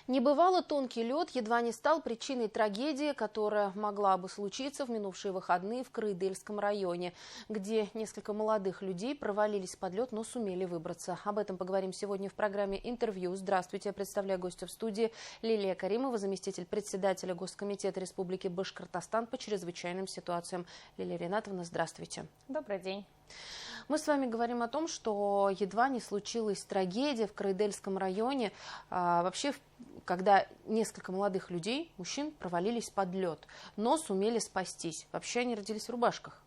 Небывало тонкий лед едва не стал причиной трагедии, которая могла бы случиться в минувшие выходные в Краидельском районе, где несколько молодых людей провалились под лед, но сумели выбраться. Об этом поговорим сегодня в программе «Интервью». Здравствуйте, я представляю гостя в студии Лилия Каримова, заместитель председателя Госкомитета Республики Башкортостан по чрезвычайным ситуациям. Лилия Ринатовна, здравствуйте. Добрый день. Мы с вами говорим о том, что едва не случилась трагедия в Краидельском районе. Вообще, когда несколько молодых людей, мужчин, провалились под лед, но сумели спастись. Вообще они родились в рубашках.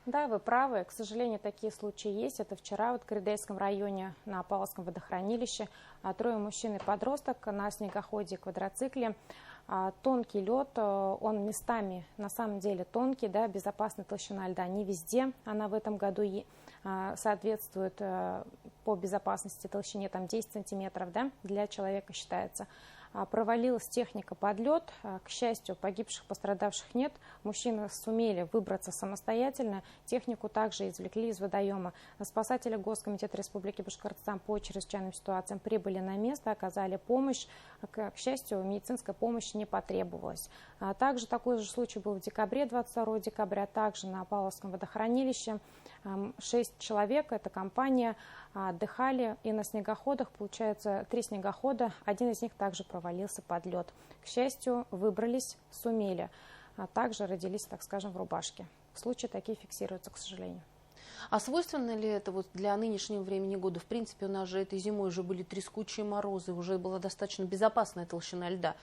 Да, вы правы. К сожалению, такие случаи есть. Это вчера в Краидельском районе на Павловском водохранилище трое мужчин и подросток на снегоходе и квадроцикле. Тонкий лед, он местами на самом деле тонкий, да, безопасная толщина льда не везде. Она в этом году соответствует по безопасности толщине там 10 сантиметров, да, для человека считается. Провалилась техника под лед. К счастью, погибших, пострадавших нет. Мужчины сумели выбраться самостоятельно. Технику также извлекли из водоема. Спасатели Госкомитета Республики Башкортостан по чрезвычайным ситуациям прибыли на место, оказали помощь. К счастью, медицинская помощь не потребовалась. Также такой же случай был в декабре, 22 декабря, также на Павловском водохранилище. 6 человек, это компания, отдыхали и на снегоходах, получается 3 снегохода, один из них также провалился под лед. К счастью, выбрались, сумели, также родились, так скажем, в рубашке. Случаи такие фиксируются, к сожалению. А свойственно ли это вот для нынешнего времени года? В принципе, у нас же этой зимой уже были трескучие морозы, уже была достаточно безопасная толщина льда.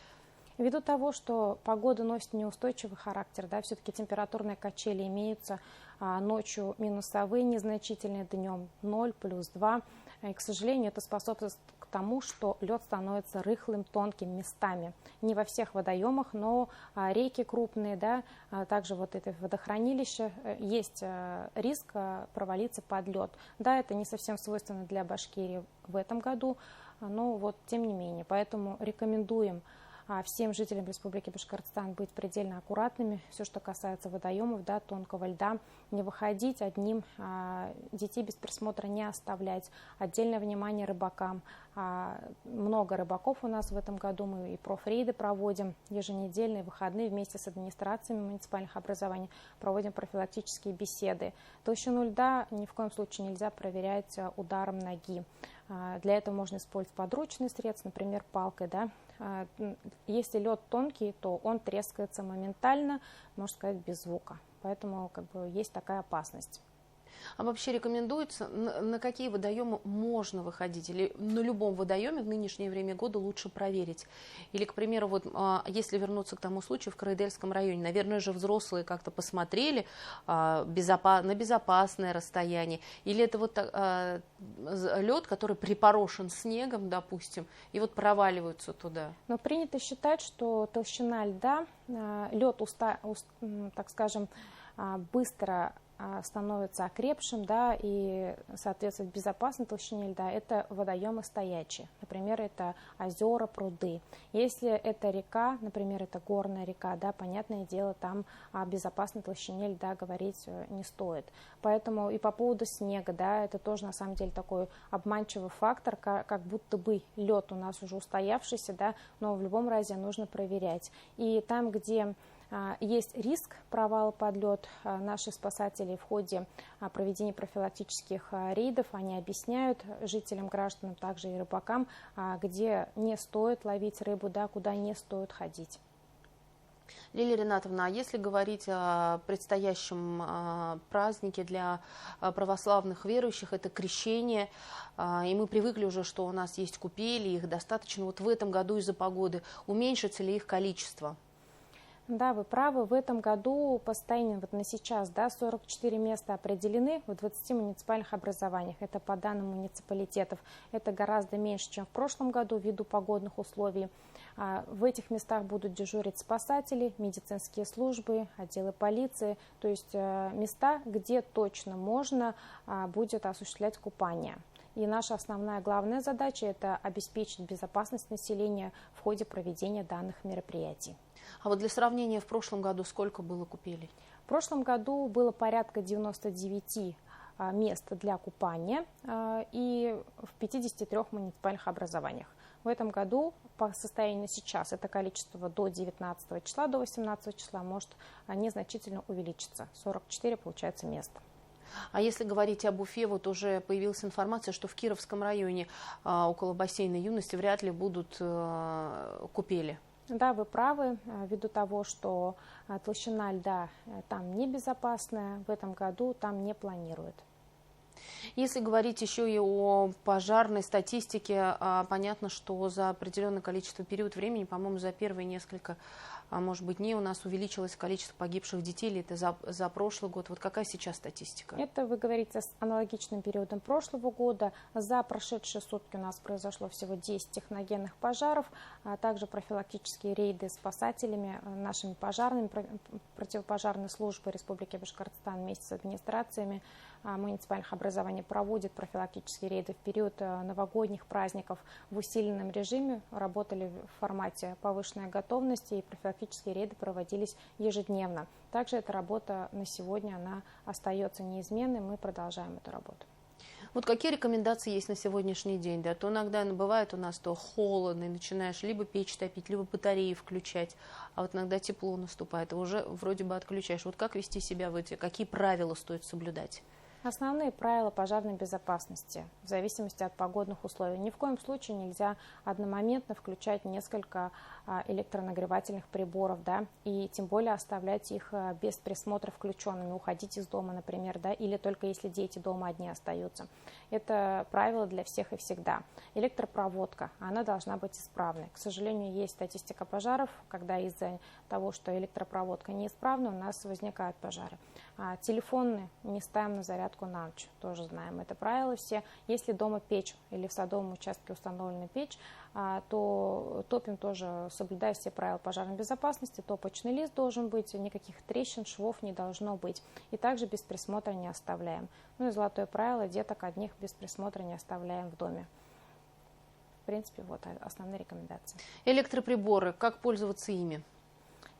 Ввиду того, что погода носит неустойчивый характер, да, все-таки температурные качели имеются, ночью минусовые незначительные, днем 0, плюс 2. И, к сожалению, это способствует к тому, что лед становится рыхлым, тонким местами. Не во всех водоемах, но реки крупные, да, также вот это водохранилище, есть риск провалиться под лед. Да, это не совсем свойственно для Башкирии в этом году, но вот тем не менее. Поэтому рекомендуем всем жителям Республики Башкортостан быть предельно аккуратными. Все, что касается водоемов, да, тонкого льда, не выходить одним, детей без присмотра не оставлять. Отдельное внимание рыбакам. Много рыбаков у нас в этом году, мы и профрейды проводим, еженедельные выходные вместе с администрациями муниципальных образований проводим профилактические беседы. Толщину льда ни в коем случае нельзя проверять ударом ноги. Для этого можно использовать подручные средства, например, палкой, да. Если лед тонкий, то он трескается моментально, можно сказать, без звука. Поэтому есть такая опасность. А вообще рекомендуется, на какие водоемы можно выходить? Или на любом водоеме в нынешнее время года лучше проверить? Или, к примеру, вот, если вернуться к тому случаю в Краидельском районе, наверное же взрослые как-то посмотрели на безопасное расстояние? Или это вот лед, который припорошен снегом, допустим, и вот проваливаются туда? Но принято считать, что толщина льда, лед, так скажем, быстро становится окрепшим, да, и соответствует безопасной толщине льда, это водоемы стоячие. Например, это озера, пруды. Если это река, например, это горная река, да, понятное дело, там о безопасной толщине льда говорить не стоит. Поэтому и по поводу снега, да, это тоже на самом деле такой обманчивый фактор, как будто бы лед у нас уже устоявшийся, да, но в любом разе нужно проверять. И там, где есть риск провала под лед, наши спасатели в ходе проведения профилактических рейдов, они объясняют жителям, гражданам, также и рыбакам, где не стоит ловить рыбу, да, куда не стоит ходить. Лилия Ринатовна, а если говорить о предстоящем празднике для православных верующих, это крещение, и мы привыкли уже, что у нас есть купели, их достаточно. Вот в этом году из-за погоды уменьшится ли их количество? Да, вы правы. В этом году по состоянию вот на сейчас, да, 44 места определены в 20 муниципальных образованиях. Это по данным муниципалитетов. Это гораздо меньше, чем в прошлом году ввиду погодных условий. В этих местах будут дежурить спасатели, медицинские службы, отделы полиции. То есть места, где точно можно будет осуществлять купание. И наша основная главная задача – это обеспечить безопасность населения в ходе проведения данных мероприятий. А вот для сравнения, в прошлом году сколько было купелей? В прошлом году было порядка 99 мест для купания и в 53 муниципальных образованиях. В этом году, по состоянию сейчас, это количество до 19 числа, до 18 числа может незначительно увеличиться. 44, получается, места. А если говорить об Уфе, вот уже появилась информация, что в Кировском районе около бассейна Юности вряд ли будут купели. Да, вы правы, ввиду того, что толщина льда там небезопасная, в этом году там не планируют. Если говорить еще и о пожарной статистике, понятно, что за определенное количество период времени, по-моему, за первые несколько, может быть, дней у нас увеличилось количество погибших детей, или это за прошлый год. Вот какая сейчас статистика? Это вы говорите с аналогичным периодом прошлого года. За прошедшие сутки у нас произошло всего 10 техногенных пожаров, а также профилактические рейды спасателями, нашими пожарными, противопожарной службой Республики Башкортостан вместе с администрациями муниципальных образований проводят профилактические рейды в период новогодних праздников в усиленном режиме, работали в формате повышенной готовности, и профилактические рейды проводились ежедневно. Также эта работа на сегодня, она остается неизменной, мы продолжаем эту работу. Вот какие рекомендации есть на сегодняшний день? Да? То иногда бывает у нас то холодно, и начинаешь либо печь топить, либо батареи включать, а вот иногда тепло наступает, и уже вроде бы отключаешь. Вот как вести себя в эти, какие правила стоит соблюдать? Основные правила пожарной безопасности в зависимости от погодных условий. Ни в коем случае нельзя одномоментно включать несколько электронагревательных приборов, да, и тем более оставлять их без присмотра включенными, уходить из дома, например, да, или только если дети дома одни остаются. Это правило для всех и всегда. Электропроводка, она должна быть исправной. К сожалению, есть статистика пожаров, когда из-за того, что электропроводка неисправна, у нас возникают пожары. Телефоны не ставим на зарядку на ночь, тоже знаем это правило все. Если дома печь или в садовом участке установлена печь, то топим тоже, соблюдая все правила пожарной безопасности. Топочный лист должен быть, никаких трещин, швов не должно быть. И также без присмотра не оставляем. Ну и золотое правило, деток одних без присмотра не оставляем в доме. В принципе, вот основные рекомендации. Электроприборы, как пользоваться ими?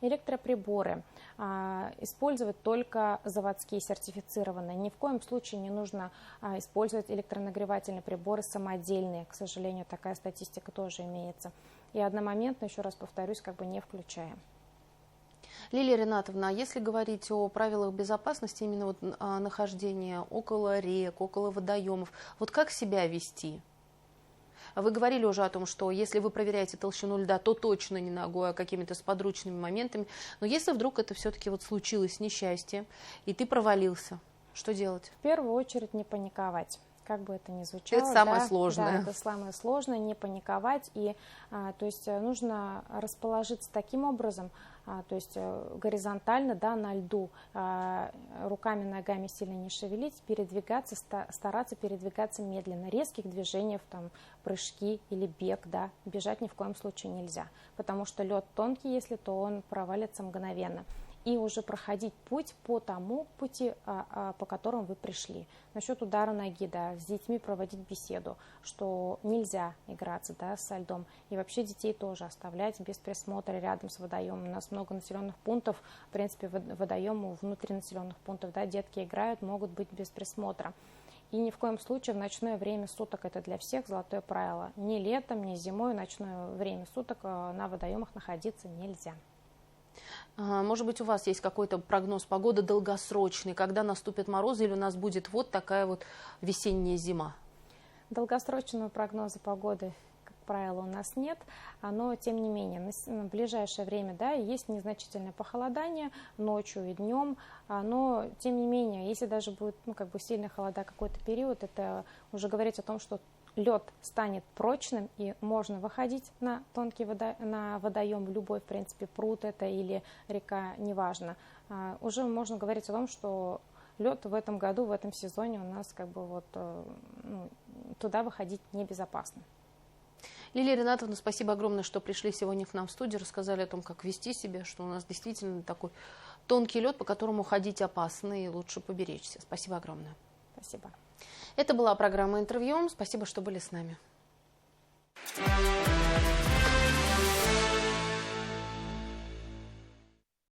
Электроприборы использовать только заводские, сертифицированные. Ни в коем случае не нужно использовать электронагревательные приборы самодельные. К сожалению, такая статистика тоже имеется. И одномоментно, еще раз повторюсь, как бы не включаем. Лилия Ринатовна, а если говорить о правилах безопасности, именно вот нахождения около рек, около водоемов, вот как себя вести? Вы говорили уже о том, что если вы проверяете толщину льда, то точно не ногой, а какими-то сподручными моментами. Но если вдруг это все-таки вот случилось несчастье, и ты провалился, что делать? В первую очередь не паниковать. Как бы это ни звучало. Это самое сложное. Да, это самое сложное, не паниковать. И, то есть нужно расположиться таким образом, то есть горизонтально, да, на льду, руками, ногами сильно не шевелить, передвигаться, стараться передвигаться медленно. Резких движений, там, прыжки или бег, да, бежать ни в коем случае нельзя, потому что лед тонкий, если, то он провалится мгновенно. И уже проходить путь по тому пути, по которому вы пришли. Насчет удара ноги, да, с детьми проводить беседу, что нельзя играться, да, со льдом. И вообще детей тоже оставлять без присмотра рядом с водоемом. У нас много населенных пунктов, в принципе, водоему внутри населенных пунктов, да, детки играют, могут быть без присмотра. И ни в коем случае в ночное время суток, это для всех золотое правило. Ни летом, ни зимой в ночное время суток на водоемах находиться нельзя. Может быть, у вас есть какой-то прогноз погоды долгосрочный, когда наступят морозы, или у нас будет вот такая вот весенняя зима? Долгосрочного прогноза погоды, как правило, у нас нет, но тем не менее в ближайшее время, да, есть незначительное похолодание ночью и днем, но тем не менее, если даже будет, ну, как бы сильная холода какой-то период, это уже говорит о том, что лед станет прочным и можно выходить на тонкий водоем, в любой, в принципе, пруд это или река, неважно. Уже можно говорить о том, что лед в этом году, в этом сезоне у нас как бы вот туда выходить небезопасно. Лилия Ринатовна, спасибо огромное, что пришли сегодня к нам в студию, рассказали о том, как вести себя, что у нас действительно такой тонкий лед, по которому ходить опасно и лучше поберечься. Спасибо огромное. Спасибо. Это была программа «Интервью». Спасибо, что были с нами.